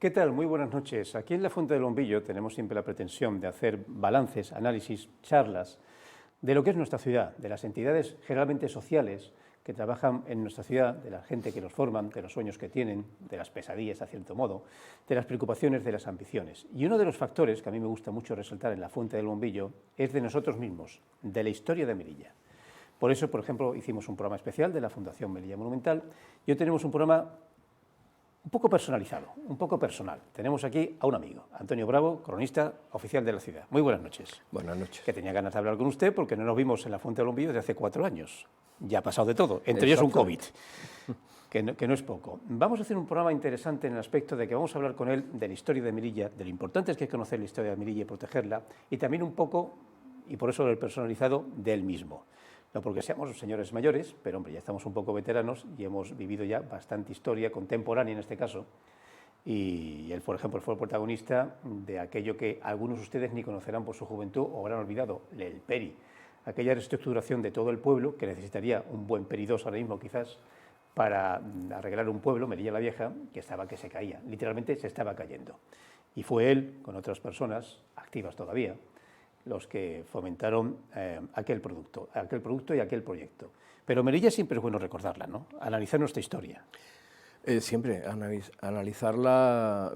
¿Qué tal? Muy buenas noches. Aquí en la Fuente del Bombillo tenemos siempre la pretensión de hacer balances, análisis, charlas de lo que es nuestra ciudad, de las entidades generalmente sociales que trabajan en nuestra ciudad, de la gente que nos forman, de los sueños que tienen, de las pesadillas a cierto modo, de las preocupaciones, de las ambiciones. Y uno de los factores que a mí me gusta mucho resaltar en la Fuente del Bombillo es de nosotros mismos, de la historia de Melilla. Por eso, por ejemplo, hicimos un programa especial de la Fundación Melilla Monumental y hoy tenemos un programa un poco personalizado, un poco personal. Tenemos aquí a un amigo, Antonio Bravo, cronista oficial de la ciudad. Muy buenas noches. Buenas noches. Que tenía ganas de hablar con usted porque no nos vimos en la Fuente del Bombillo desde hace 4 años. Ya ha pasado de todo, entre ellos un COVID, que no es poco. Vamos a hacer un programa interesante en el aspecto de que vamos a hablar con él de la historia de Melilla, de lo importante que es conocer la historia de Melilla y protegerla, y también un poco, y por eso el personalizado, de él mismo. No porque seamos señores mayores, pero hombre, ya estamos un poco veteranos y hemos vivido ya bastante historia contemporánea en este caso. Y él, por ejemplo, fue el protagonista de aquello que algunos de ustedes ni conocerán por su juventud o habrán olvidado, el Peri. Aquella reestructuración de todo el pueblo, que necesitaría un buen Peri 2 ahora mismo quizás, para arreglar un pueblo, Melilla la Vieja, que se caía, literalmente se estaba cayendo. Y fue él, con otras personas, activas todavía, los que fomentaron aquel producto y aquel proyecto. Pero Melilla siempre es bueno recordarla, ¿no? Analizar nuestra historia. Siempre analizarla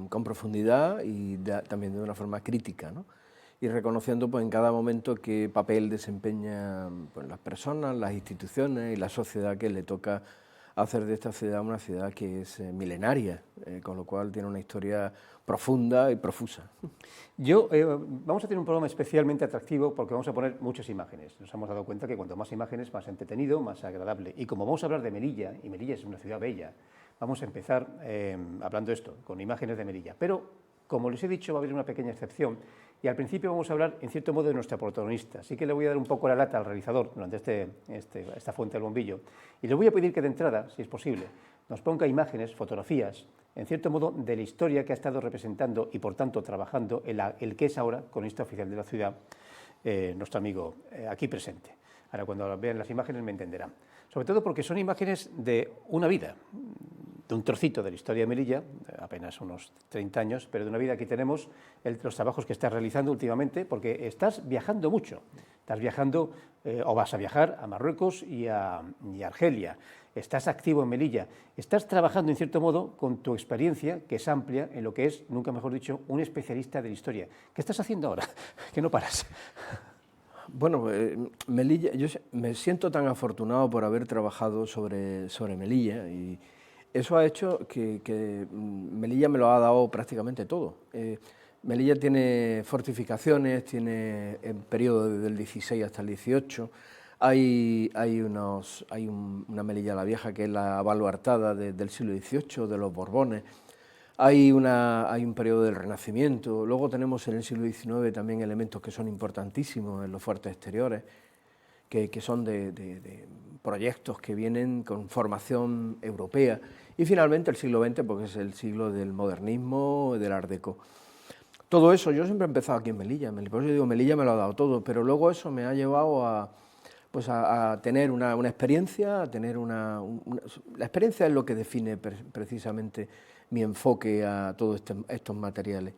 con profundidad y también de una forma crítica, ¿no? Y reconociendo pues, en cada momento qué papel desempeñan pues, las personas, las instituciones y la sociedad que le toca hacer de esta ciudad una ciudad que es milenaria, con lo cual tiene una historia profunda y profusa. Vamos a tener un programa especialmente atractivo porque vamos a poner muchas imágenes. Nos hemos dado cuenta que cuanto más imágenes, más entretenido, más agradable. Y como vamos a hablar de Melilla, y Melilla es una ciudad bella, vamos a empezar hablando de esto, con imágenes de Melilla. Pero, como les he dicho, va a haber una pequeña excepción. Y al principio vamos a hablar, en cierto modo, de nuestra protagonista. Así que le voy a dar un poco la lata al realizador durante esta Fuente del Bombillo. Y le voy a pedir que de entrada, si es posible, nos ponga imágenes, fotografías, en cierto modo, de la historia que ha estado representando y, por tanto, trabajando el que es ahora cronista oficial de la ciudad, nuestro amigo aquí presente. Ahora, cuando vean las imágenes me entenderán. Sobre todo porque son imágenes de una vida, de un trocito de la historia de Melilla, apenas unos 30 años, pero de una vida. Aquí tenemos los trabajos que estás realizando últimamente, porque estás viajando mucho. Estás viajando, o vas a viajar a Marruecos y a Argelia. Estás activo en Melilla. Estás trabajando, en cierto modo, con tu experiencia, que es amplia, en lo que es, nunca mejor dicho, un especialista de la historia. ¿Qué estás haciendo ahora? Que no paras. Bueno, Melilla, yo me siento tan afortunado por haber trabajado sobre Melilla y eso ha hecho que Melilla me lo ha dado prácticamente todo. Melilla tiene fortificaciones, tiene el periodo desde el 16 hasta el 18, hay una Melilla la Vieja que es la baluartada del siglo XVIII, de los Borbones. Hay un periodo del Renacimiento, luego tenemos en el siglo XIX también elementos que son importantísimos en los fuertes exteriores, que son de proyectos que vienen con formación europea, y finalmente el siglo XX, porque es el siglo del modernismo, del Art Deco. Todo eso, yo siempre he empezado aquí en Melilla, por eso digo, Melilla me lo ha dado todo, pero luego eso me ha llevado a tener una experiencia, la experiencia es lo que define precisamente mi enfoque a todos estos materiales.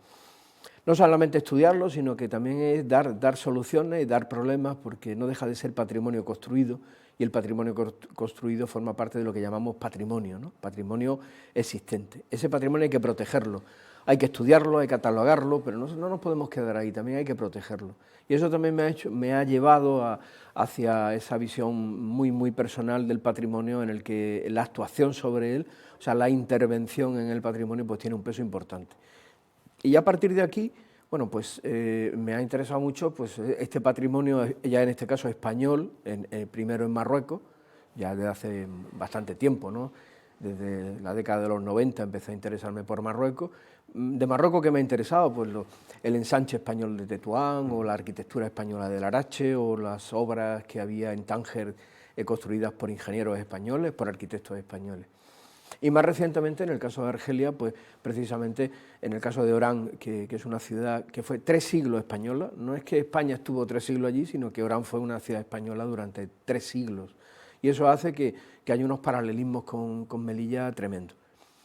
No solamente estudiarlos, sino que también es dar soluciones y dar problemas, porque no deja de ser patrimonio construido, y el patrimonio construido forma parte de lo que llamamos patrimonio, ¿no? Patrimonio existente. Ese patrimonio hay que protegerlo, hay que estudiarlo, hay que catalogarlo, pero no nos podemos quedar ahí, también hay que protegerlo. Y eso también me ha llevado hacia esa visión muy personal del patrimonio, en el que la actuación sobre él, o sea, la intervención en el patrimonio, pues tiene un peso importante. Y a partir de aquí, bueno, pues me ha interesado mucho pues, este patrimonio, ya en este caso español, primero en Marruecos, ya desde hace bastante tiempo, ¿no? Desde la década de los 90 empecé a interesarme por Marruecos. De Marruecos, ¿qué me ha interesado? Pues el ensanche español de Tetuán, o la arquitectura española del Larache, o las obras que había en Tánger construidas por ingenieros españoles, por arquitectos españoles. Y más recientemente, en el caso de Argelia, pues precisamente en el caso de Orán, que es una ciudad que fue 3 siglos española. No es que España estuvo 3 siglos allí, sino que Orán fue una ciudad española durante 3 siglos. Y eso hace que haya unos paralelismos con Melilla tremendos.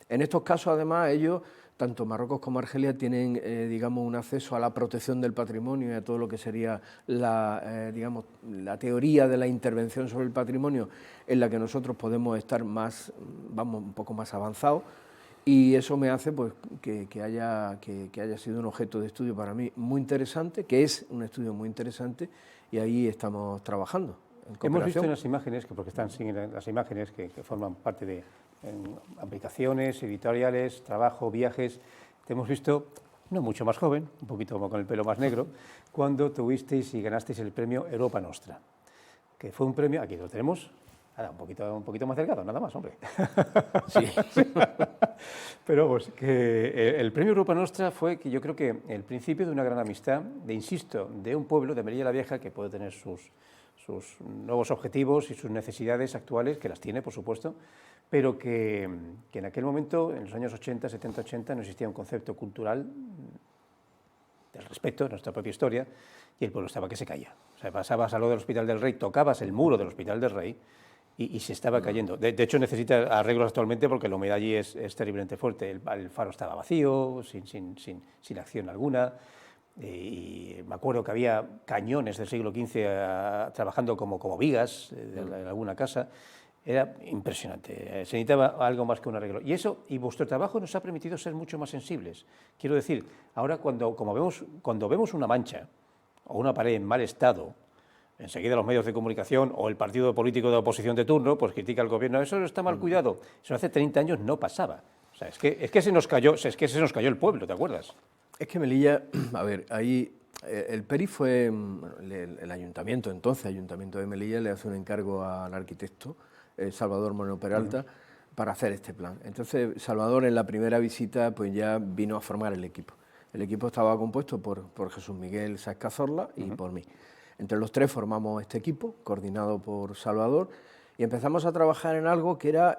En estos casos, además, ellos tanto Marruecos como Argelia tienen, digamos, un acceso a la protección del patrimonio y a todo lo que sería digamos, la teoría de la intervención sobre el patrimonio, en la que nosotros podemos estar más, vamos, un poco más avanzados, y eso me hace pues, que haya sido un objeto de estudio para mí muy interesante, que es un estudio muy interesante, y ahí estamos trabajando. Hemos visto en las imágenes, porque están las imágenes que forman parte de aplicaciones, editoriales, trabajo, viajes, te hemos visto, no mucho más joven, un poquito como con el pelo más negro, cuando tuvisteis y ganasteis el premio Europa Nostra, que fue un premio, aquí lo tenemos, ahora, un poquito más delgado, nada más, hombre. Sí. Pero pues, que el premio Europa Nostra fue, que yo creo que el principio de una gran amistad, insisto, de un pueblo de Melilla la Vieja que puede tener sus nuevos objetivos y sus necesidades actuales, que las tiene, por supuesto, pero que en aquel momento, en los años 80, 70, 80, no existía un concepto cultural del respeto de nuestra propia historia, y el pueblo estaba que se caía. O sea, pasabas a lo del Hospital del Rey, tocabas el muro del Hospital del Rey, y se estaba cayendo. De hecho, necesita arreglos actualmente porque la humedad allí es terriblemente fuerte. El faro estaba vacío, sin acción alguna. Y me acuerdo que había cañones del siglo XV trabajando como vigas de alguna casa. Era impresionante, se necesitaba algo más que un arreglo. Y vuestro trabajo nos ha permitido ser mucho más sensibles. Quiero decir, ahora cuando vemos una mancha o una pared en mal estado, enseguida los medios de comunicación o el partido político de oposición de turno pues critica al gobierno, eso está mal cuidado. Eso hace 30 años no pasaba. O sea, es que se nos cayó el pueblo, ¿te acuerdas? Es que Melilla, a ver, ahí el PERI fue, el ayuntamiento, entonces Ayuntamiento de Melilla, le hace un encargo al arquitecto Salvador Moreno Peralta para hacer este plan. Entonces Salvador en la primera visita pues ya vino a formar el equipo. El equipo estaba compuesto por Jesús Miguel Sáez Cazorla y por mí. Entre los tres formamos este equipo, coordinado por Salvador, y empezamos a trabajar en algo que era,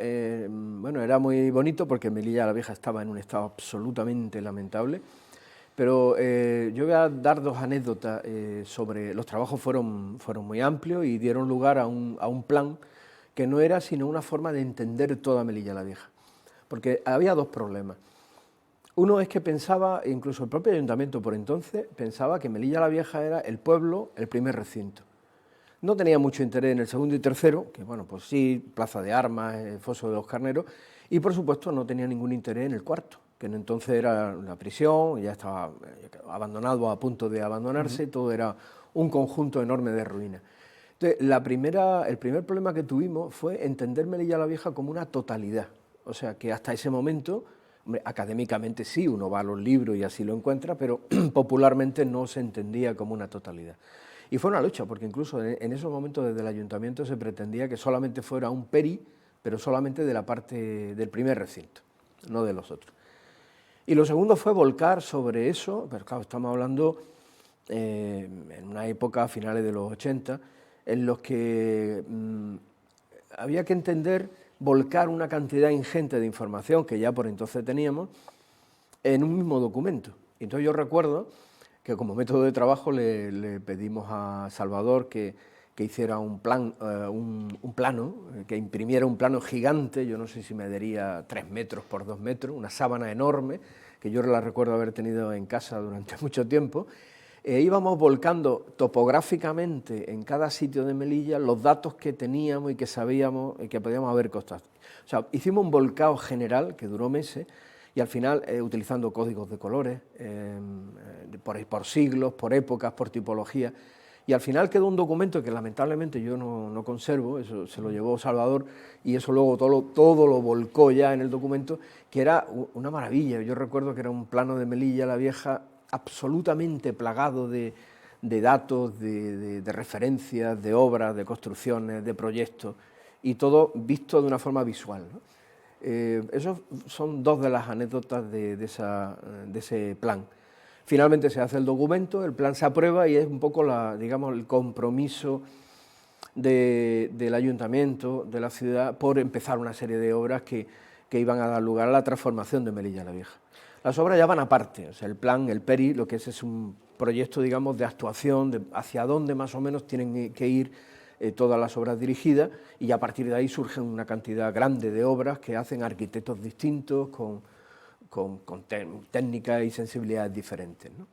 bueno, era muy bonito porque Melilla la Vieja estaba en un estado absolutamente lamentable. Pero yo voy a dar dos anécdotas sobre... Los trabajos fueron muy amplios y dieron lugar a un plan que no era sino una forma de entender toda Melilla la Vieja. Porque había dos problemas. Uno es que pensaba, incluso el propio ayuntamiento por entonces, pensaba que Melilla la Vieja era el pueblo, el primer recinto. No tenía mucho interés en el segundo y tercero, que bueno, pues sí, Plaza de Armas, Foso de los Carneros, y por supuesto no tenía ningún interés en el cuarto, que entonces era la prisión, ya estaba abandonado, a punto de abandonarse, todo era un conjunto enorme de ruinas. Entonces, el primer problema que tuvimos fue entender Melilla la Vieja como una totalidad, o sea, que hasta ese momento, hombre, académicamente sí, uno va a los libros y así lo encuentra, pero popularmente no se entendía como una totalidad. Y fue una lucha, porque incluso en esos momentos desde el ayuntamiento se pretendía que solamente fuera un PERI, pero solamente de la parte del primer recinto, no de los otros. Y lo segundo fue volcar sobre eso, pero claro, estamos hablando en una época, a finales de los 80, en los que había que entender, volcar una cantidad ingente de información que ya por entonces teníamos en un mismo documento. Y entonces yo recuerdo que como método de trabajo le pedimos a Salvador que hiciera un plano, que imprimiera un plano gigante, yo no sé si mediría 3 metros por 2 metros, una sábana enorme, que yo la recuerdo haber tenido en casa durante mucho tiempo, íbamos volcando topográficamente en cada sitio de Melilla los datos que teníamos y que sabíamos y que podíamos haber constatado. O sea, hicimos un volcado general que duró meses, y al final, utilizando códigos de colores, por siglos, por épocas, por tipología, y al final quedó un documento que lamentablemente yo no conservo, eso se lo llevó Salvador, y eso luego todo lo volcó ya en el documento, que era una maravilla. Yo recuerdo que era un plano de Melilla la Vieja absolutamente plagado de datos, de referencias, de obras, de construcciones, de proyectos, y todo visto de una forma visual, ¿no? Esas son dos de las anécdotas de ese plan. Finalmente se hace el documento, el plan se aprueba y es un poco digamos, el compromiso del ayuntamiento, de la ciudad, por empezar una serie de obras que iban a dar lugar a la transformación de Melilla la Vieja. Las obras ya van aparte, o sea, el plan, el PERI, lo que es un proyecto, digamos, de actuación, de hacia dónde más o menos tienen que ir todas las obras dirigidas, y a partir de ahí surgen una cantidad grande de obras que hacen arquitectos distintos, técnicas y sensibilidades diferentes, ¿no?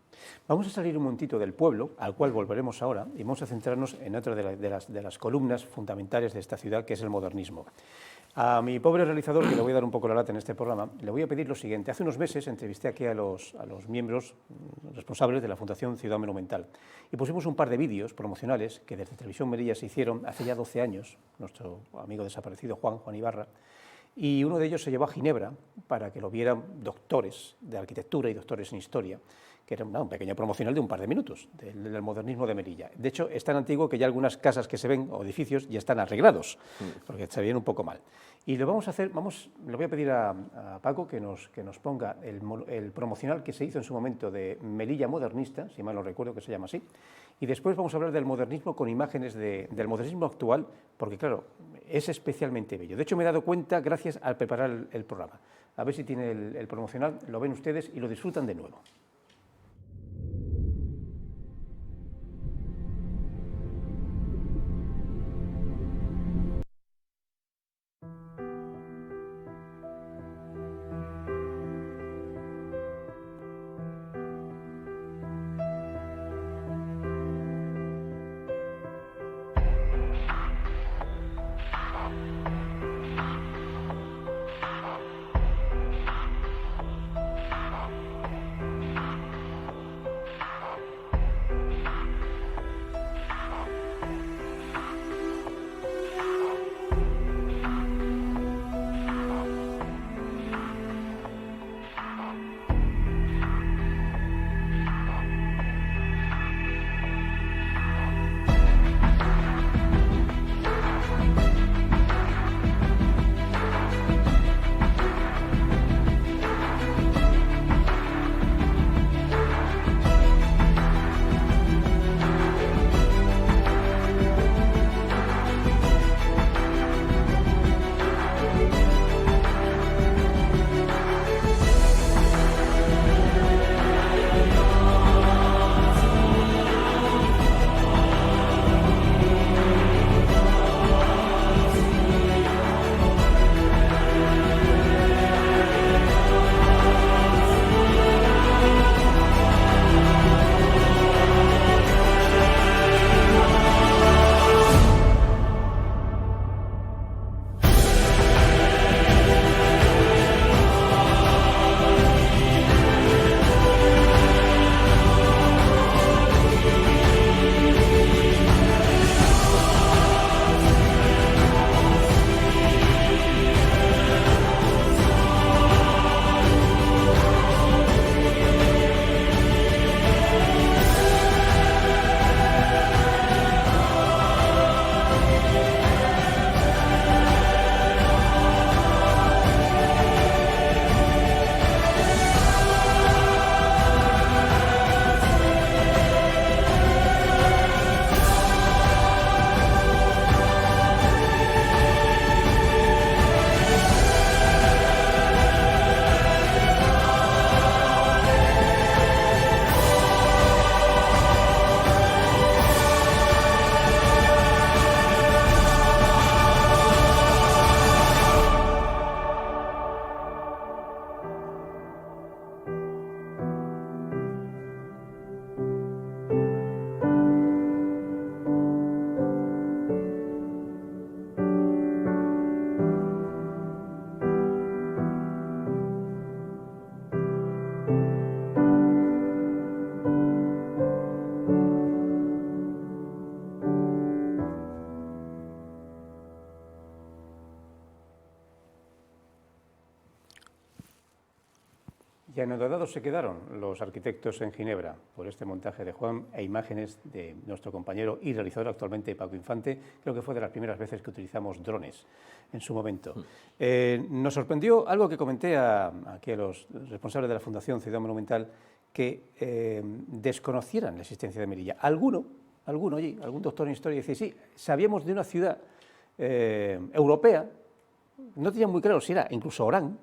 Vamos a salir un momentito del pueblo, al cual volveremos ahora, y vamos a centrarnos en otra de las columnas fundamentales de esta ciudad, que es el modernismo. A mi pobre realizador, que le voy a dar un poco la lata en este programa, le voy a pedir lo siguiente. Hace unos meses entrevisté aquí a los miembros responsables de la Fundación Ciudad Monumental y pusimos un par de vídeos promocionales que desde Televisión Melilla se hicieron hace ya 12 años, nuestro amigo desaparecido Juan Ibarra, y uno de ellos se llevó a Ginebra para que lo vieran doctores de arquitectura y doctores en historia, que era un pequeño promocional de un par de minutos del modernismo de Melilla. De hecho, es tan antiguo que ya algunas casas que se ven, o edificios, ya están arreglados, porque se veían un poco mal. Y lo vamos a hacer, le voy a pedir a Paco que nos ponga el promocional que se hizo en su momento de Melilla modernista, si mal no recuerdo que se llama así, y después vamos a hablar del modernismo con imágenes del modernismo actual, porque claro, es especialmente bello. De hecho, me he dado cuenta gracias al preparar el programa. A ver si tiene el promocional, lo ven ustedes y lo disfrutan de nuevo. Y anodados se quedaron los arquitectos en Ginebra por este montaje de Juan e imágenes de nuestro compañero y realizador actualmente, Paco Infante. Creo que fue de las primeras veces que utilizamos drones en su momento. Nos sorprendió algo que comenté aquí a los responsables de la Fundación Ciudad Monumental, que desconocieran la existencia de Melilla. Algún doctor en historia dice, sí, sabíamos de una ciudad europea, no tenían muy claro si era incluso Orán,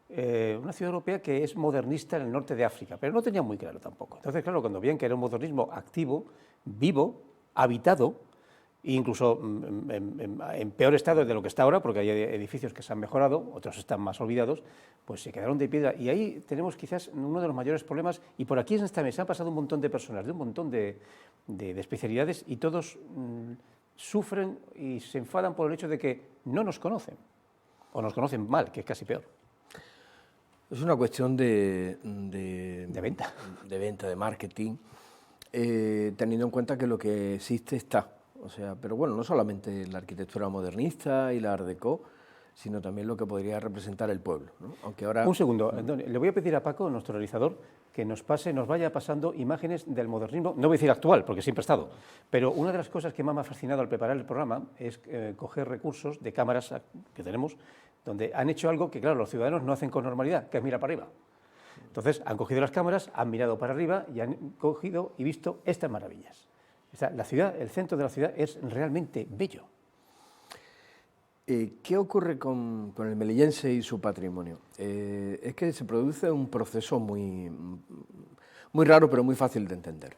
una ciudad europea que es modernista en el norte de África, pero no tenía muy claro tampoco. Entonces, claro, cuando veían que era un modernismo activo, vivo, habitado, incluso en peor estado de lo que está ahora, porque hay edificios que se han mejorado, otros están más olvidados, pues se quedaron de piedra. Y ahí tenemos quizás uno de los mayores problemas, y por aquí en esta mesa han pasado un montón de personas, de un montón de especialidades, y todos sufren y se enfadan por el hecho de que no nos conocen, o nos conocen mal, que es casi peor. Es una cuestión de venta. De venta, de marketing, teniendo en cuenta que lo que existe está. O sea, pero bueno, no solamente la arquitectura modernista y la Art Deco, sino también lo que podría representar el pueblo, ¿no? Aunque ahora... Un segundo, Antonio, le voy a pedir a Paco, nuestro realizador, que nos vaya pasando imágenes del modernismo, no voy a decir actual, porque siempre ha estado, pero una de las cosas que más me ha fascinado al preparar el programa es coger recursos de cámaras que tenemos, donde han hecho algo que, claro, los ciudadanos no hacen con normalidad, que es mirar para arriba. Entonces, han cogido las cámaras, han mirado para arriba y han cogido y visto estas maravillas. O sea, la ciudad, el centro de la ciudad es realmente bello. ¿Qué ocurre con el melillense y su patrimonio? Es que se produce un proceso muy raro, pero muy fácil de entender.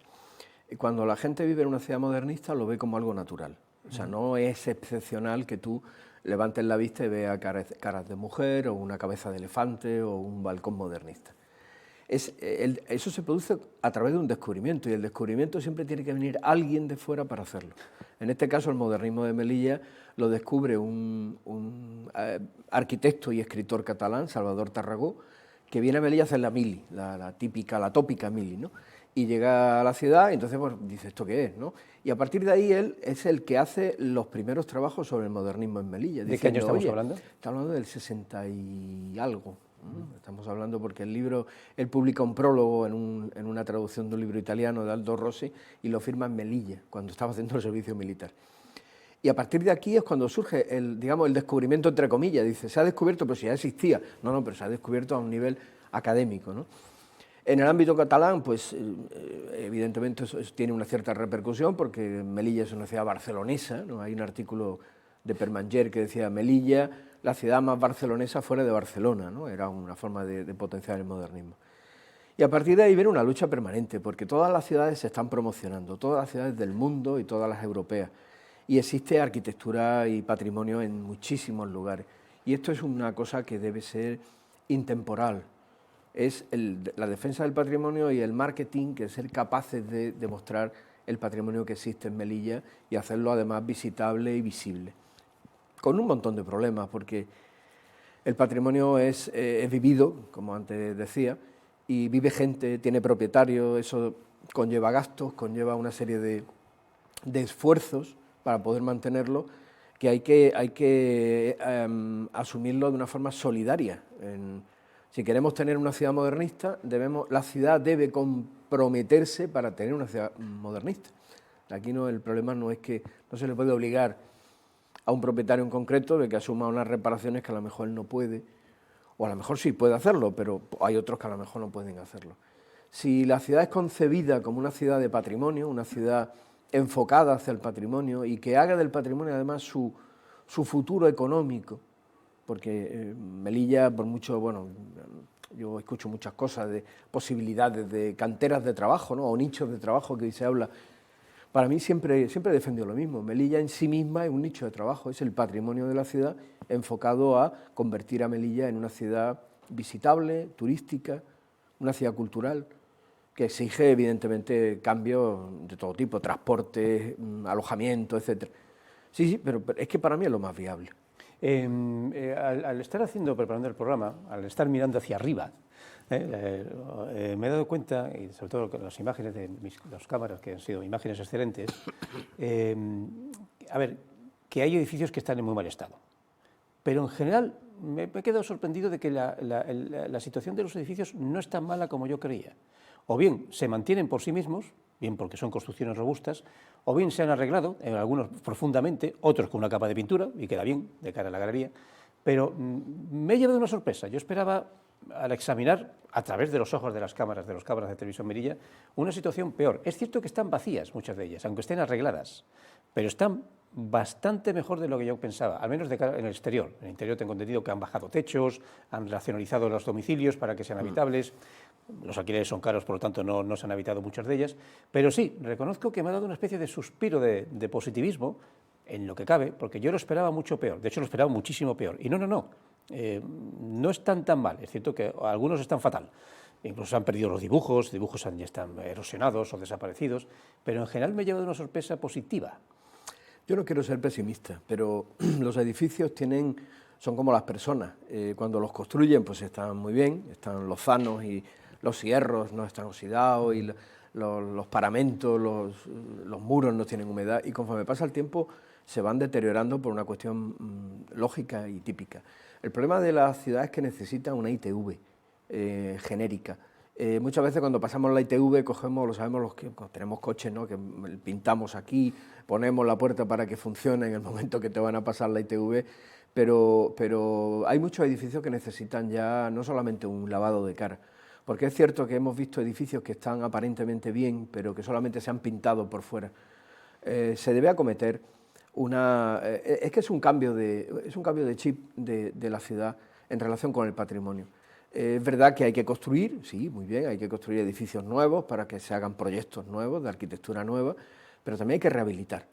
Cuando la gente vive en una ciudad modernista, lo ve como algo natural. O sea, no es excepcional que tú levantes la vista y veas caras de mujer, o una cabeza de elefante, o un balcón modernista. Eso se produce a través de un descubrimiento, y el descubrimiento siempre tiene que venir alguien de fuera para hacerlo. En este caso, el modernismo de Melilla lo descubre un arquitecto y escritor catalán, Salvador Tarragó, que viene a Melilla a hacer la mili, la tópica mili, ¿no? Y llega a la ciudad y entonces pues, dice, ¿esto qué es?, ¿no? Y a partir de ahí él es el que hace los primeros trabajos sobre el modernismo en Melilla. ¿De qué año estamos hablando? Estamos hablando del 60 y algo. Estamos hablando porque el libro, él publica un prólogo en una traducción de un libro italiano de Aldo Rossi y lo firma en Melilla, cuando estaba haciendo el servicio militar. Y a partir de aquí es cuando surge el descubrimiento, entre comillas. Dice, se ha descubierto, pero si ya existía. No, pero se ha descubierto a un nivel académico, ¿no? En el ámbito catalán, pues evidentemente eso tiene una cierta repercusión, porque Melilla es una ciudad barcelonesa, ¿no? Hay un artículo de Permanger que decía Melilla, la ciudad más barcelonesa fuera de Barcelona, ¿no? Era una forma de potenciar el modernismo. Y a partir de ahí viene una lucha permanente, porque todas las ciudades se están promocionando, todas las ciudades del mundo y todas las europeas, y existe arquitectura y patrimonio en muchísimos lugares. Y esto es una cosa que debe ser intemporal. Es la defensa del patrimonio y el marketing, que es ser capaces de demostrar el patrimonio que existe en Melilla y hacerlo además visitable y visible. Con un montón de problemas, porque el patrimonio es vivido, como antes decía, y vive gente, tiene propietarios, eso conlleva gastos, conlleva una serie de esfuerzos para poder mantenerlo, que hay que asumirlo de una forma solidaria. Si queremos tener una ciudad modernista, la ciudad debe comprometerse para tener una ciudad modernista. Aquí el problema no es que no se le puede obligar a un propietario en concreto de que asuma unas reparaciones que a lo mejor él no puede, o a lo mejor sí puede hacerlo, pero hay otros que a lo mejor no pueden hacerlo. Si la ciudad es concebida como una ciudad de patrimonio, una ciudad enfocada hacia el patrimonio y que haga del patrimonio además su futuro económico, porque Melilla, por mucho, bueno, yo escucho muchas cosas de posibilidades de canteras de trabajo, ¿no? O nichos de trabajo que hoy se habla. Para mí siempre he defendido lo mismo. Melilla en sí misma es un nicho de trabajo, es el patrimonio de la ciudad enfocado a convertir a Melilla en una ciudad visitable, turística, una ciudad cultural, que exige evidentemente cambios de todo tipo, transporte, alojamiento, etc. Sí, pero es que para mí es lo más viable. Al estar preparando el programa, al estar mirando hacia arriba, me he dado cuenta, y sobre todo con las imágenes de las cámaras, que han sido imágenes excelentes, que hay edificios que están en muy mal estado. Pero en general me he quedado sorprendido de que la situación de los edificios no es tan mala como yo creía. O bien se mantienen por sí mismos, bien porque son construcciones robustas, o bien se han arreglado, en algunos profundamente, otros con una capa de pintura, y queda bien de cara a la galería, pero me he llevado una sorpresa. Yo esperaba, al examinar a través de los ojos de las cámaras de Televisión Melilla, una situación peor. Es cierto que están vacías muchas de ellas, aunque estén arregladas, pero están bastante mejor de lo que yo pensaba, al menos de cara en el exterior. En el interior tengo entendido que han bajado techos, han racionalizado los domicilios para que sean habitables, Los alquileres son caros, por lo tanto no se han habitado muchas de ellas, pero sí, reconozco que me ha dado una especie de suspiro de positivismo en lo que cabe, porque yo lo esperaba mucho peor, de hecho lo esperaba muchísimo peor, y no están tan mal, es cierto que algunos están fatal, incluso se han perdido los dibujos ya están erosionados o desaparecidos, pero en general me he llevado una sorpresa positiva. Yo no quiero ser pesimista, pero los edificios son como las personas. Cuando los construyen, pues están muy bien, están lozanos y los hierros no están oxidados y los paramentos, los muros no tienen humedad, y conforme pasa el tiempo se van deteriorando por una cuestión lógica y típica. El problema de las ciudades es que necesitan una ITV genérica. Muchas veces cuando pasamos la ITV cogemos, lo sabemos los que tenemos coches, ¿no?, que pintamos aquí, ponemos la puerta para que funcione en el momento que te van a pasar la ITV, pero hay muchos edificios que necesitan ya no solamente un lavado de cara, porque es cierto que hemos visto edificios que están aparentemente bien, pero que solamente se han pintado por fuera. Se debe acometer es que es un cambio de chip de la ciudad en relación con el patrimonio. Es verdad que hay que construir, sí, muy bien, hay que construir edificios nuevos para que se hagan proyectos nuevos, de arquitectura nueva, pero también hay que rehabilitar.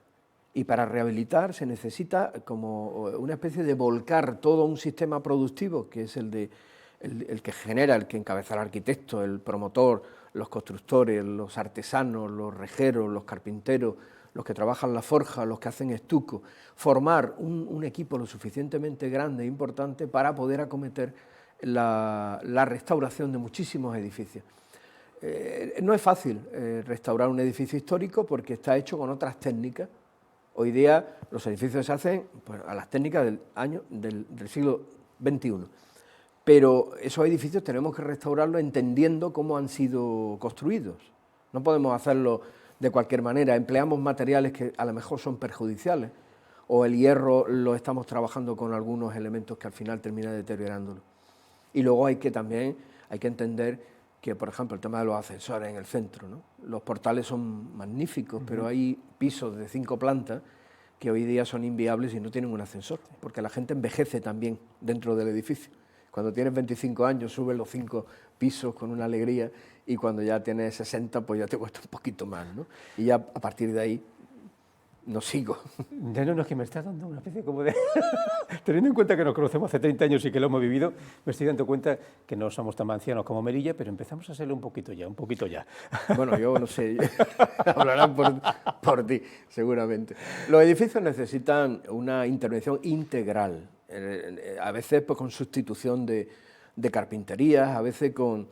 Y para rehabilitar se necesita como una especie de volcar todo un sistema productivo, que es el que genera, el que encabeza el arquitecto, el promotor, los constructores, los artesanos, los rejeros, los carpinteros, los que trabajan la forja, los que hacen estuco, formar un equipo lo suficientemente grande e importante para poder acometer la restauración de muchísimos edificios. No es fácil restaurar un edificio histórico porque está hecho con otras técnicas. Hoy día los edificios se hacen pues, a las técnicas del siglo XXI, pero esos edificios tenemos que restaurarlos entendiendo cómo han sido construidos. No podemos hacerlo de cualquier manera, empleamos materiales que a lo mejor son perjudiciales, o el hierro lo estamos trabajando con algunos elementos que al final terminan deteriorándolo. Y luego hay que entender que, por ejemplo, el tema de los ascensores en el centro, ¿no? Los portales son magníficos, pero hay pisos de 5 plantas que hoy día son inviables y no tienen un ascensor, porque la gente envejece también dentro del edificio. Cuando tienes 25 años subes los 5 pisos con una alegría, y cuando ya tienes 60 pues ya te cuesta un poquito más, ¿no? Y ya a partir de ahí no sigo. No, es que me está dando una especie como de... Teniendo en cuenta que nos conocemos hace 30 años y que lo hemos vivido, me estoy dando cuenta que no somos tan ancianos como Melilla, pero empezamos a serlo un poquito ya. Bueno, yo no sé, hablarán por ti, seguramente. Los edificios necesitan una intervención integral, a veces pues, con sustitución de carpinterías, a veces con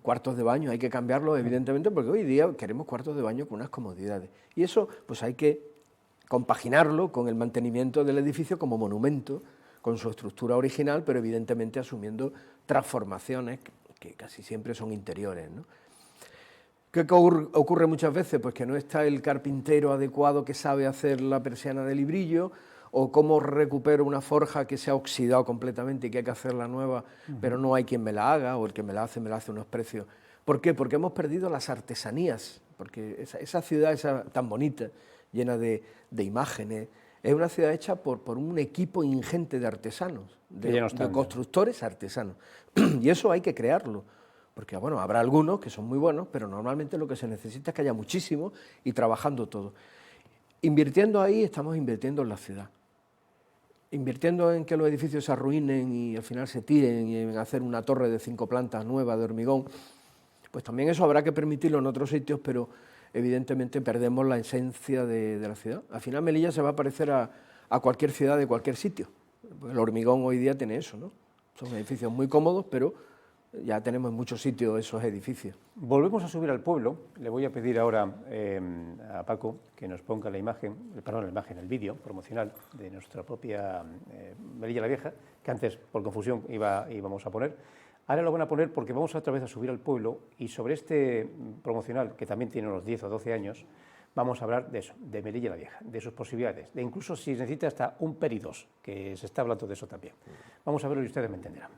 cuartos de baño, hay que cambiarlos evidentemente porque hoy día queremos cuartos de baño con unas comodidades, y eso pues hay que compaginarlo con el mantenimiento del edificio como monumento, con su estructura original, pero evidentemente asumiendo transformaciones que casi siempre son interiores, ¿no? ¿Qué ocurre muchas veces? Pues que no está el carpintero adecuado que sabe hacer la persiana de librillo, o cómo recupero una forja que se ha oxidado completamente y que hay que hacerla nueva, pero no hay quien me la haga, o el que me la hace a unos precios. ¿Por qué? Porque hemos perdido las artesanías, porque esa ciudad tan bonita, llena de imágenes, es una ciudad hecha por un equipo ingente de artesanos, de constructores artesanos, y eso hay que crearlo, porque bueno, habrá algunos que son muy buenos, pero normalmente lo que se necesita es que haya muchísimos y trabajando todo. Invirtiendo ahí, estamos invirtiendo en la ciudad. Invirtiendo en que los edificios se arruinen y al final se tiren, y en hacer una torre de 5 plantas nueva de hormigón, pues también eso habrá que permitirlo en otros sitios, pero evidentemente perdemos la esencia de la ciudad. Al final Melilla se va a parecer a cualquier ciudad de cualquier sitio. El hormigón hoy día tiene eso, ¿no? Son edificios muy cómodos, pero ya tenemos en muchos sitios esos edificios. Volvemos a subir al pueblo. Le voy a pedir ahora a Paco que nos ponga el vídeo promocional de nuestra propia Melilla la Vieja, que antes, por confusión, íbamos a poner. Ahora lo van a poner porque vamos otra vez a subir al pueblo, y sobre este promocional, que también tiene unos 10 o 12 años, vamos a hablar de eso, de Melilla la Vieja, de sus posibilidades, de incluso si necesita hasta un PERI 2, que se está hablando de eso también. Vamos a verlo y ustedes me entenderán.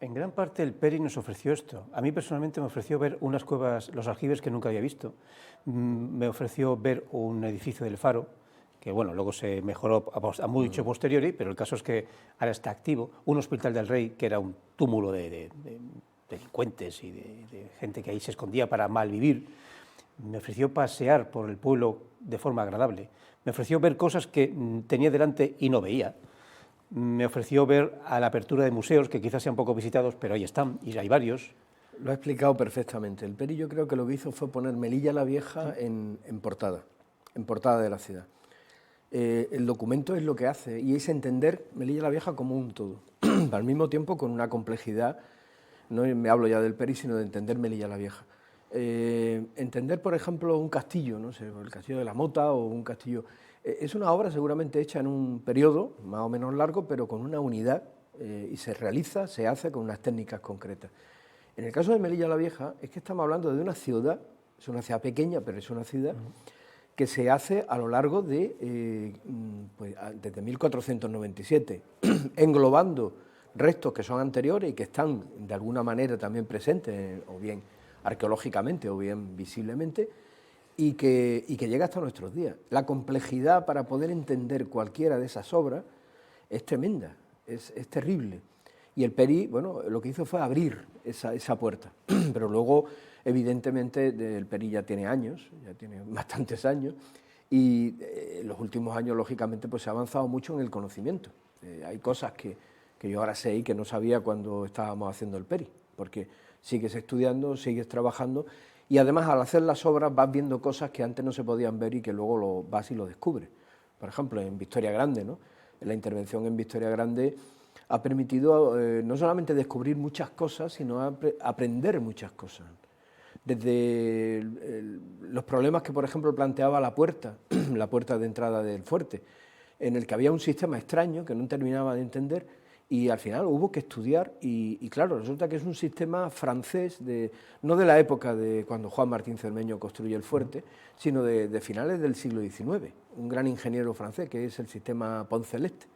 En gran parte el Peri nos ofreció esto. A mí personalmente me ofreció ver unas cuevas, los aljibes que nunca había visto. Me ofreció ver un edificio del Faro, que bueno, luego se mejoró a mucho posteriori, pero el caso es que ahora está activo. Un hospital del Rey, que era un túmulo de delincuentes y de gente que ahí se escondía para mal vivir. Me ofreció pasear por el pueblo de forma agradable. Me ofreció ver cosas que tenía delante y no veía. Me ofreció ver a la apertura de museos, que quizás sean poco visitados, pero ahí están, y hay varios. Lo ha explicado perfectamente. El Peri yo creo que lo que hizo fue poner Melilla la Vieja en portada de la ciudad. El documento es lo que hace, y es entender Melilla la Vieja como un todo, al mismo tiempo con una complejidad, no me hablo ya del Peri, sino de entender Melilla la Vieja. Entender, por ejemplo, un castillo, no sé, el castillo de la Mota o un castillo... es una obra seguramente hecha en un periodo más o menos largo, pero con una unidad, y se realiza, se hace con unas técnicas concretas. En el caso de Melilla la Vieja, es que estamos hablando de una ciudad, es una ciudad pequeña, pero es una ciudad que se hace a lo largo de, pues, desde 1497, englobando restos que son anteriores y que están de alguna manera también presentes, o bien arqueológicamente o bien visiblemente, y que llega hasta nuestros días. La complejidad para poder entender cualquiera de esas obras es tremenda, es terrible. Y el Peri, bueno, lo que hizo fue abrir esa puerta, pero luego, evidentemente, el Peri ya tiene años, ya tiene bastantes años, y en los últimos años, lógicamente, pues se ha avanzado mucho en el conocimiento. Hay cosas que yo ahora sé y que no sabía cuando estábamos haciendo el Peri, porque sigues estudiando, sigues trabajando, y además al hacer las obras vas viendo cosas que antes no se podían ver y que luego lo vas y lo descubres. Por ejemplo, en Victoria Grande, ¿no? La intervención en Victoria Grande ha permitido no solamente descubrir muchas cosas, sino aprender muchas cosas. Desde los problemas que, por ejemplo, planteaba la puerta de entrada del fuerte, en el que había un sistema extraño que no terminaba de entender, y al final hubo que estudiar, y claro, resulta que es un sistema francés, no de la época de cuando Juan Martín Cermeño construye el fuerte, sino de finales del siglo XIX, un gran ingeniero francés, que es el sistema Pont-Celeste.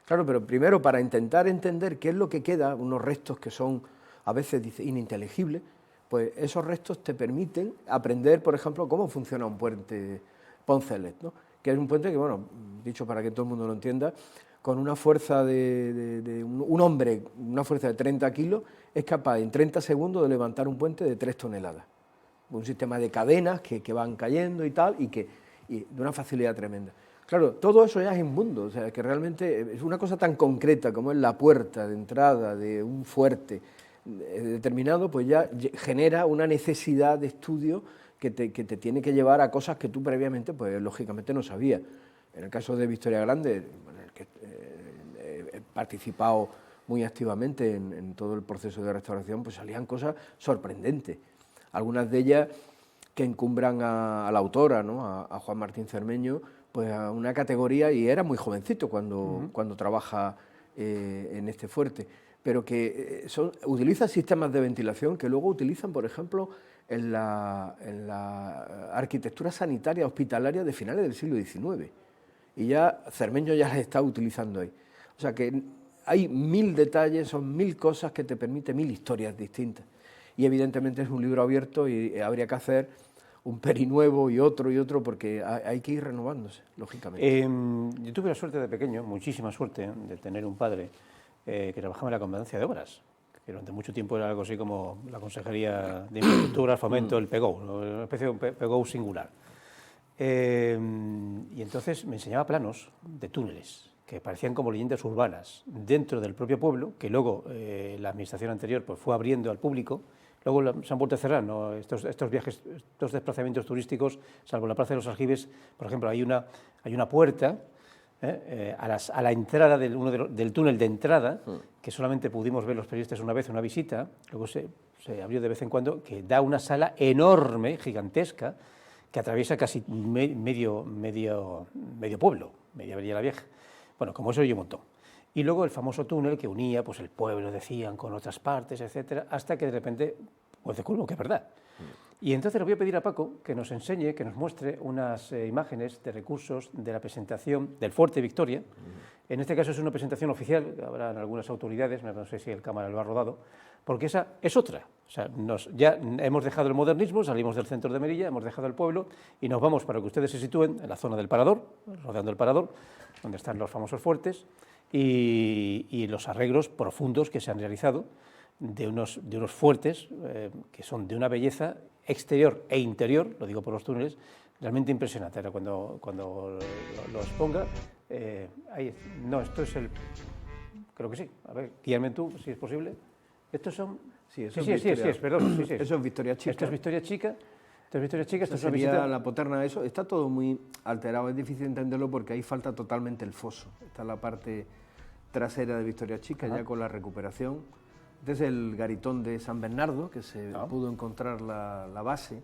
Claro, pero primero, para intentar entender qué es lo que queda, unos restos que son a veces ininteligibles, pues esos restos te permiten aprender, por ejemplo, cómo funciona un puente Pont-Celeste, ¿no? Que es un puente que, bueno, dicho para que todo el mundo lo entienda, con una fuerza de un hombre, una fuerza de 30 kilos, es capaz en 30 segundos de levantar un puente de 3 toneladas. Un sistema de cadenas que van cayendo y tal, y de una facilidad tremenda. Claro, todo eso ya es inmundo, o sea, que realmente es una cosa tan concreta como es la puerta de entrada de un fuerte determinado, pues ya genera una necesidad de estudio que te tiene que llevar a cosas que tú previamente, pues lógicamente no sabías. En el caso de Victoria Grande, en el que he participado muy activamente en todo el proceso de restauración, pues salían cosas sorprendentes. Algunas de ellas que encumbran a la autora, ¿no? a Juan Martín Cermeño, pues a una categoría, y era muy jovencito cuando trabaja en este fuerte, pero que utiliza sistemas de ventilación que luego utilizan, por ejemplo, en la arquitectura sanitaria hospitalaria de finales del siglo XIX. Y ya Cermeño ya las está utilizando ahí. O sea que hay 1000 detalles, son 1000 cosas que te permiten 1000 historias distintas. Y evidentemente es un libro abierto y habría que hacer un Peri nuevo y otro, porque hay que ir renovándose, lógicamente. Yo tuve la suerte de pequeño, muchísima suerte, de tener un padre que trabajaba en la Comandancia de Obras, que durante mucho tiempo era algo así como la Consejería de Infraestructuras, Fomento, el PEGOU, una especie de PEGOU singular. Y entonces me enseñaba planos de túneles que parecían como leyendas urbanas dentro del propio pueblo, que luego la administración anterior pues, fue abriendo al público. Luego se han vuelto a cerrar, ¿no? Estos viajes, estos desplazamientos turísticos, salvo la Plaza de los Aljibes, por ejemplo, hay una puerta a la entrada del túnel de entrada, que solamente pudimos ver los periodistas una vez, una visita, luego se abrió de vez en cuando, que da una sala enorme, gigantesca, que atraviesa casi medio pueblo, media Melilla la Vieja. Bueno, como eso hay un montón. Y luego el famoso túnel que unía pues, el pueblo, decían, con otras partes, etcétera, hasta que de repente pues descubrimos que es verdad. Y entonces le voy a pedir a Paco que nos enseñe, que nos muestre unas imágenes de recursos de la presentación del Fuerte Victoria. En este caso es una presentación oficial, habrán algunas autoridades, no sé si el cámara lo ha rodado, porque esa es otra. O sea, ya hemos dejado el modernismo, salimos del centro de Melilla, hemos dejado el pueblo y nos vamos, para que ustedes se sitúen, en la zona del Parador, rodeando el Parador, donde están los famosos fuertes, y los arreglos profundos que se han realizado de unos fuertes que son de una belleza exterior e interior, lo digo por los túneles, realmente impresionante. Ahora cuando lo exponga, no, esto es creo que sí, a ver, guíame tú, si es posible. Estos son... Sí, perdón. Sí. Eso es Victoria Chica. Esto es Victoria Chica. Esto es una sería visita... la Poterna, eso está todo muy alterado, es difícil entenderlo porque ahí falta totalmente el foso. Está la parte trasera de Victoria Chica, ya con la recuperación. Este es el garitón de San Bernardo, que se pudo encontrar la base,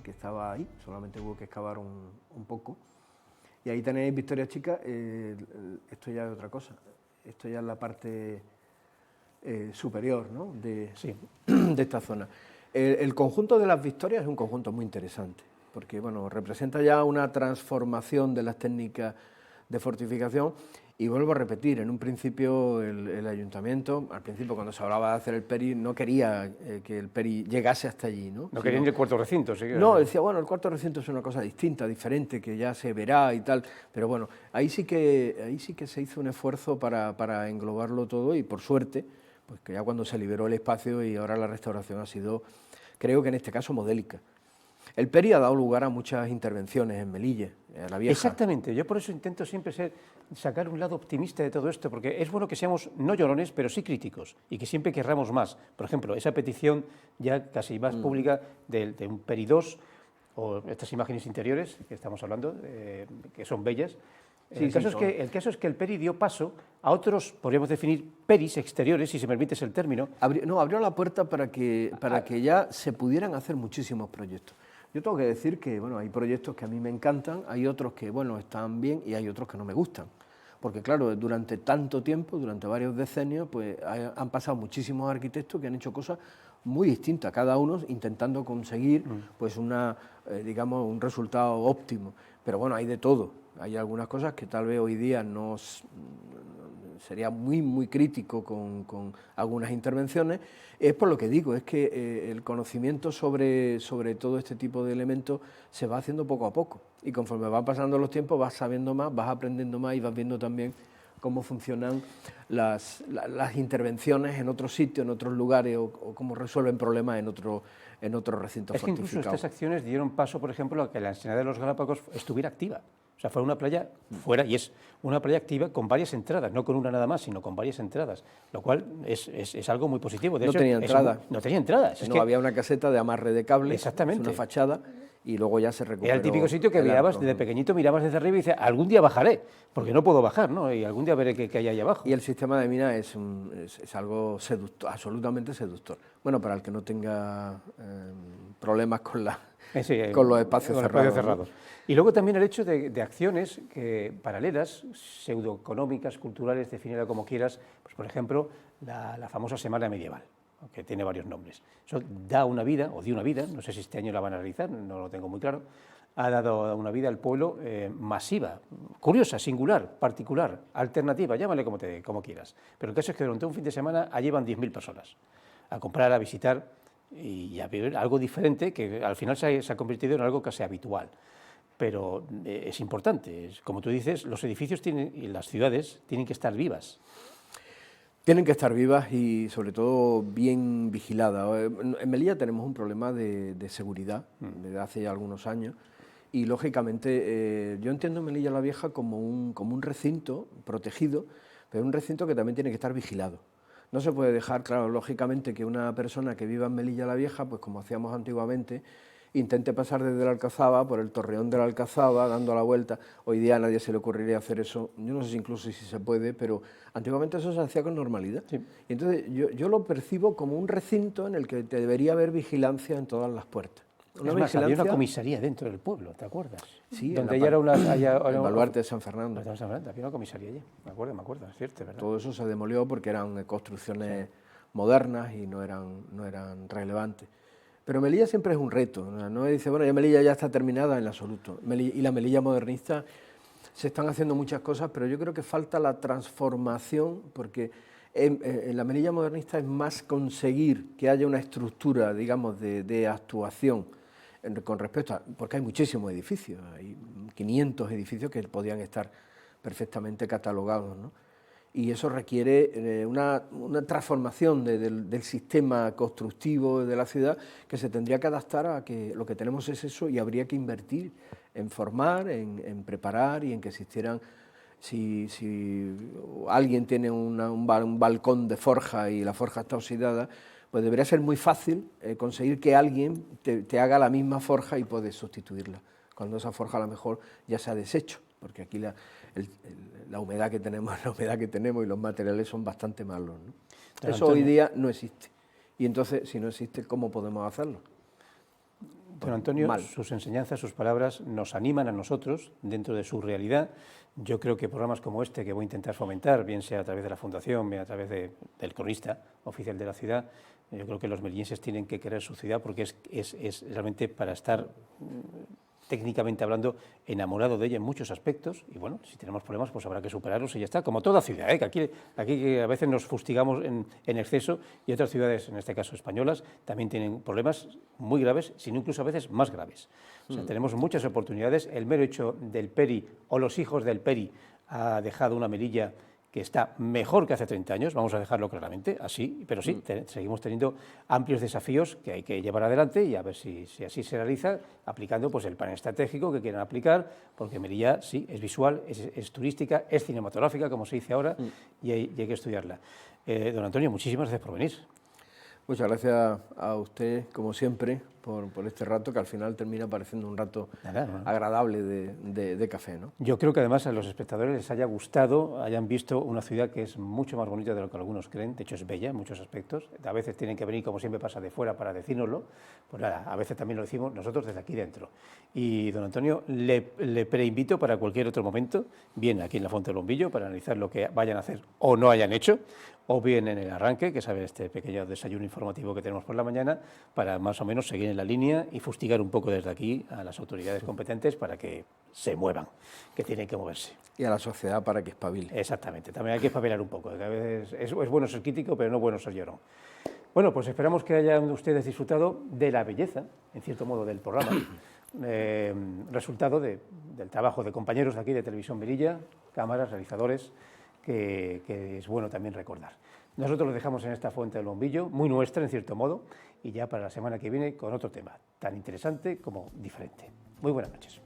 que estaba ahí, solamente hubo que excavar un poco. Y ahí tenéis Victoria Chica, esto ya es otra cosa, esto ya es la parte superior, ¿no?, de esta zona. El conjunto de las Victorias es un conjunto muy interesante, porque bueno, representa ya una transformación de las técnicas de fortificación. Y vuelvo a repetir, en un principio el ayuntamiento, al principio cuando se hablaba de hacer el Peri, no quería que el Peri llegase hasta allí, ¿no? No querían el cuarto recinto, sí. No, decía, bueno, el cuarto recinto es una cosa distinta, diferente, que ya se verá y tal, pero bueno, ahí sí que se hizo un esfuerzo para englobarlo todo y por suerte, pues que ya cuando se liberó el espacio y ahora la restauración ha sido, creo que en este caso, modélica. El Peri ha dado lugar a muchas intervenciones en Melilla, a la vieja. Exactamente, yo por eso intento siempre sacar un lado optimista de todo esto, porque es bueno que seamos no llorones, pero sí críticos, y que siempre querramos más. Por ejemplo, esa petición ya casi más pública de un Peri 2, o estas imágenes interiores que estamos hablando, que son bellas. El caso es que el Peri dio paso a otros, podríamos definir, Peris exteriores, si se me permite el término. Abrió la puerta para que ya se pudieran hacer muchísimos proyectos. Yo tengo que decir que bueno, hay proyectos que a mí me encantan, hay otros que bueno, están bien y hay otros que no me gustan. Porque claro, durante tanto tiempo, durante varios decenios, pues han pasado muchísimos arquitectos que han hecho cosas muy distintas, cada uno intentando conseguir pues digamos, un resultado óptimo. Pero bueno, hay de todo. Hay algunas cosas que tal vez hoy día sería muy crítico con algunas intervenciones. Es por lo que digo, es que el conocimiento sobre todo este tipo de elementos se va haciendo poco a poco. Y conforme van pasando los tiempos vas sabiendo más, vas aprendiendo más y vas viendo también cómo funcionan las intervenciones en otros sitios, en otros lugares, o cómo resuelven problemas en otros recintos fortificados. Es que incluso estas acciones dieron paso, por ejemplo, a que la Ensenada de los Galápagos estuviera activa. O sea, fue una playa y es una playa activa con varias entradas, no con una nada más, sino con varias entradas, lo cual es algo muy positivo. De no hecho, tenía entrada. No tenía entradas. Había una caseta de amarre de cables, exactamente, una fachada, y luego ya se recuperó. Era el típico sitio que mirabas desde pequeñito, mirabas desde arriba y dices, algún día bajaré, porque no puedo bajar, ¿no? Y algún día veré qué hay ahí abajo. Y el sistema de mina es algo seductor, absolutamente seductor. Bueno, para el que no tenga problemas con los espacios cerrados. ¿No? Y luego también el hecho de acciones paralelas, pseudoeconómicas, culturales, defínela como quieras, pues por ejemplo, la famosa Semana Medieval, que tiene varios nombres. Eso da una vida, o dio una vida, no sé si este año la van a realizar, no lo tengo muy claro, ha dado una vida al pueblo masiva, curiosa, singular, particular, alternativa, llámale como quieras. Pero el caso es que durante un fin de semana allí van 10.000 personas a comprar, a visitar y a ver algo diferente que al final se ha convertido en algo casi habitual. Pero es importante, como tú dices, los edificios y las ciudades tienen que estar vivas. Tienen que estar vivas y sobre todo bien vigiladas. En Melilla tenemos un problema de seguridad desde hace ya algunos años y lógicamente yo entiendo Melilla la Vieja como un recinto protegido, pero un recinto que también tiene que estar vigilado. No se puede dejar, claro, lógicamente que una persona que viva en Melilla la Vieja, pues como hacíamos antiguamente, intente pasar desde la Alcazaba, por el torreón de la Alcazaba, dando la vuelta. Hoy día a nadie se le ocurriría hacer eso, yo no sé si incluso si se puede, pero antiguamente eso se hacía con normalidad. Sí. Y entonces yo lo percibo como un recinto en el que debería haber vigilancia en todas las puertas. Había una comisaría dentro del pueblo, ¿te acuerdas? Sí, donde ya era el baluarte de San Fernando. Había una comisaría allí, me acuerdo, es cierto, ¿verdad? Todo eso se demolió porque eran construcciones modernas y no eran relevantes. Pero Melilla siempre es un reto, no dice, bueno, ya Melilla ya está terminada en absoluto. Y la Melilla modernista se están haciendo muchas cosas, pero yo creo que falta la transformación, porque en la Melilla modernista es más conseguir que haya una estructura, digamos, de actuación con respecto a, porque hay muchísimos edificios, hay 500 edificios que podían estar perfectamente catalogados, ¿no? Y eso requiere una transformación del sistema constructivo de la ciudad que se tendría que adaptar a que lo que tenemos es eso, y habría que invertir en formar, en preparar y en que existieran, si alguien tiene un balcón de forja y la forja está oxidada, pues debería ser muy fácil conseguir que alguien te haga la misma forja y puedes sustituirla, cuando esa forja a lo mejor ya se ha deshecho, porque aquí la humedad que tenemos y los materiales son bastante malos, ¿no? Eso hoy día no existe. Y entonces, si no existe, ¿cómo podemos hacerlo? Don Antonio, sus enseñanzas, sus palabras nos animan a nosotros dentro de su realidad. Yo creo que programas como este que voy a intentar fomentar, bien sea a través de la Fundación, bien a través del cronista oficial de la ciudad, yo creo que los melillenses tienen que querer su ciudad porque es realmente para estar, técnicamente hablando, enamorado de ella en muchos aspectos, y bueno, si tenemos problemas pues habrá que superarlos y ya está, como toda ciudad, que aquí a veces nos fustigamos en exceso, y otras ciudades, en este caso españolas, también tienen problemas muy graves, sino incluso a veces más graves. O sea, tenemos muchas oportunidades. El mero hecho del Peri o los hijos del Peri ha dejado una Melilla que está mejor que hace 30 años, vamos a dejarlo claramente, así, pero sí, seguimos teniendo amplios desafíos que hay que llevar adelante y a ver si así se realiza, aplicando pues el plan estratégico que quieran aplicar, porque Melilla sí, es visual, es turística, es cinematográfica, como se dice ahora, y hay que estudiarla. Don Antonio, muchísimas gracias por venir. Muchas gracias a usted, como siempre, por este rato, que al final termina pareciendo un rato agradable de café, ¿no? Yo creo que además a los espectadores les haya gustado, hayan visto una ciudad que es mucho más bonita de lo que algunos creen, de hecho es bella en muchos aspectos, a veces tienen que venir, como siempre pasa, de fuera para decírnoslo, pues nada, a veces también lo decimos nosotros desde aquí dentro. Y don Antonio, le preinvito para cualquier otro momento, bien aquí en la Fuente del Bombillo, para analizar lo que vayan a hacer o no hayan hecho, o bien en el arranque, que sabe este pequeño desayuno informativo que tenemos por la mañana, para más o menos seguir en la línea y fustigar un poco desde aquí a las autoridades competentes para que se muevan, que tienen que moverse. Y a la sociedad para que espabile. Exactamente, también hay que espabilar un poco, que a veces es bueno ser crítico, pero no bueno ser llorón. Bueno, pues esperamos que hayan ustedes disfrutado de la belleza, en cierto modo, del programa, resultado del trabajo de compañeros de aquí de Televisión Melilla, cámaras, realizadores, que es bueno también recordar. Nosotros lo dejamos en esta Fuente del Bombillo, muy nuestra en cierto modo, y ya para la semana que viene con otro tema tan interesante como diferente. Muy buenas noches.